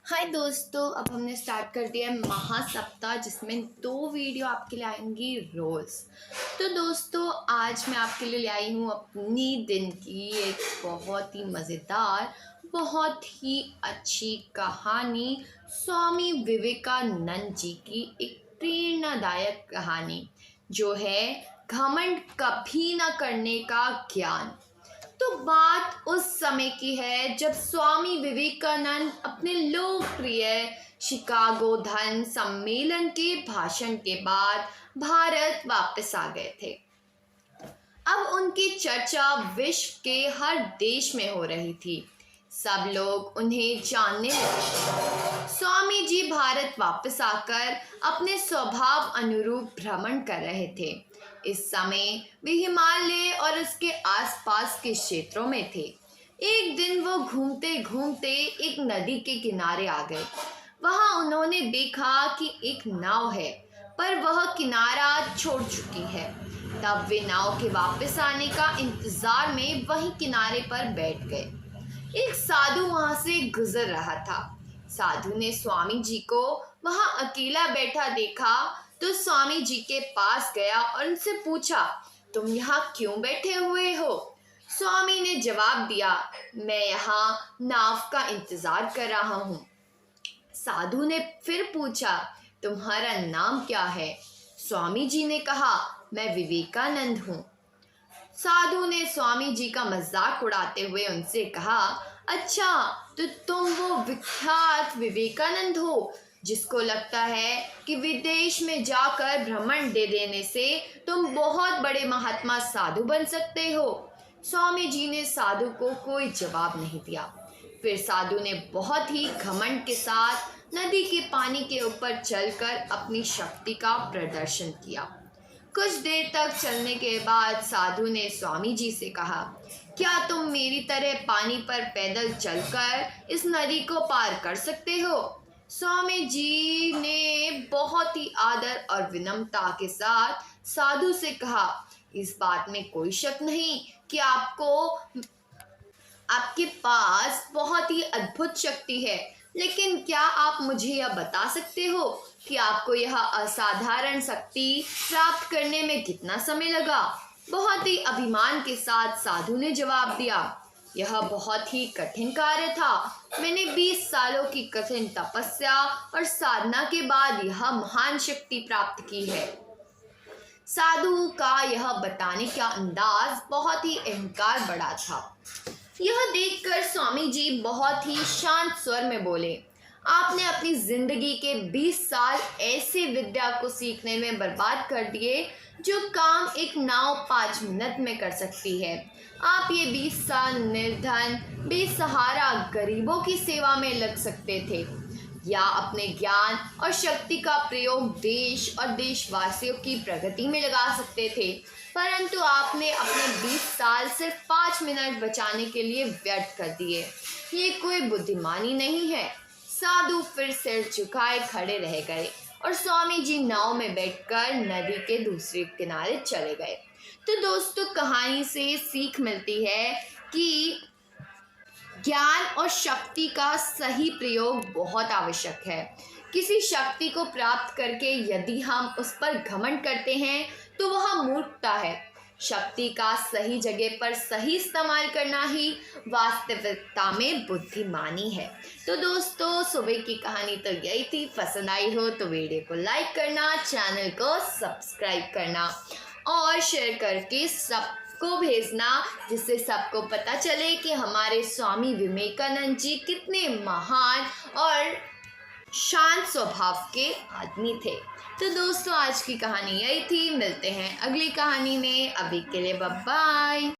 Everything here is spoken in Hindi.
हाय दोस्तों, अब हमने स्टार्ट कर दिया है महासप्ताह, जिसमें 2 वीडियो आपके लिए आएंगी रोज़। तो दोस्तों, आज मैं आपके लिए ले आई हूँ अपनी दिन की एक बहुत ही मज़ेदार, बहुत ही अच्छी कहानी, स्वामी विवेकानंद जी की एक प्रेरणादायक कहानी, जो है घमंड कभी ना करने का ज्ञान। तो बात उस समय की है जब स्वामी विवेकानंद अपने लोकप्रिय शिकागो धर्म सम्मेलन के भाषण के बाद भारत वापस आ गए थे। अब उनकी चर्चा विश्व के हर देश में हो रही थी। सब लोग उन्हें जानने लगे। स्वामी जी भारत वापस आकर अपने स्वभाव अनुरूप भ्रमण कर रहे थे। इस समय वे हिमालय और उसके आसपास के क्षेत्रों में थे। एक दिन वो घूमते घूमते एक नदी के किनारे आ गए। वहां उन्होंने देखा कि एक नाव है, पर वह किनारा छोड़ चुकी है। तब वे नाव के वापस आने का इंतजार में वहीं किनारे पर बैठ गए। एक साधु वहां से गुजर रहा था। साधु ने स्वामी जी को वहां अकेला बैठा देखा तो स्वामी जी के पास गया और उनसे पूछा, तुम यहाँ क्यों बैठे हुए हो? स्वामी ने जवाब दिया, मैं यहाँ नाव का इंतजार कर रहा हूँ। साधु ने फिर पूछा, तुम्हारा नाम क्या है? स्वामी जी ने कहा, मैं विवेकानंद हूँ। साधु ने स्वामी जी का मजाक उड़ाते हुए उनसे कहा, अच्छा, तो तुम वो विख्यात विवेकानंद हो जिसको लगता है कि विदेश में जाकर भ्रमण दे देने से तुम बहुत बड़े महात्मा साधु बन सकते हो। स्वामी जी ने साधु को कोई जवाब नहीं दिया। फिर साधु ने बहुत ही घमंड के साथ नदी के पानी के ऊपर चलकर अपनी शक्ति का प्रदर्शन किया। कुछ देर तक चलने के बाद साधु ने स्वामी जी से कहा, क्या तुम मेरी तरह पानी पर पैदल चलकर इस नदी को पार कर सकते हो? स्वामी जी ने बहुत ही आदर और विनम्रता के साथ साधु से कहा, इस बात में कोई शक नहीं कि आपके पास बहुत ही अद्भुत शक्ति है, लेकिन क्या आप मुझे यह बता सकते हो कि आपको यह असाधारण शक्ति प्राप्त करने में कितना समय लगा? बहुत ही अभिमान के साथ साधु ने जवाब दिया, यह बहुत ही कठिन कार्य था। मैंने 20 सालों की कठिन तपस्या और साधना के बाद यह महान शक्ति प्राप्त की है। साधु का यह बताने का अंदाज बहुत ही अहंकार बड़ा था। यह देखकर स्वामी जी बहुत ही शांत स्वर में बोले, आपने अपनी जिंदगी के 20 साल ऐसे विद्या को सीखने में बर्बाद कर दिए जो काम एक नाव 5 मिनट में कर सकती है। आप ये 20 साल निर्धन बेसहारा गरीबों की सेवा में लग सकते थे, या अपने ज्ञान और शक्ति का प्रयोग देश और देशवासियों की प्रगति में लगा सकते थे, परंतु आपने अपने 20 साल सिर्फ 5 मिनट बचाने के लिए व्यर्थ कर दिए। ये कोई बुद्धिमानी नहीं है। साधु फिर सिर झुकाए खड़े रह गए और स्वामी जी नाव में बैठकर नदी के दूसरे किनारे चले गए। तो दोस्तों, कहानी से सीख मिलती है कि ज्ञान और शक्ति का सही प्रयोग बहुत आवश्यक है। किसी शक्ति को प्राप्त करके यदि हम उस पर घमंड करते हैं तो वह मूर्खता है। शक्ति का सही जगह पर सही इस्तेमाल करना ही वास्तविकता में बुद्धिमानी है। तो दोस्तों, सुबह की कहानी तो यही थी। पसंद आई हो तो वीडियो को लाइक करना, चैनल को सब्सक्राइब करना और शेयर करके सबको भेजना, जिससे सबको पता चले कि हमारे स्वामी विवेकानंद जी कितने महान और शांत स्वभाव के आदमी थे। तो दोस्तों, आज की कहानी यही थी। मिलते हैं अगली कहानी में। अभी के लिए बाय बाय।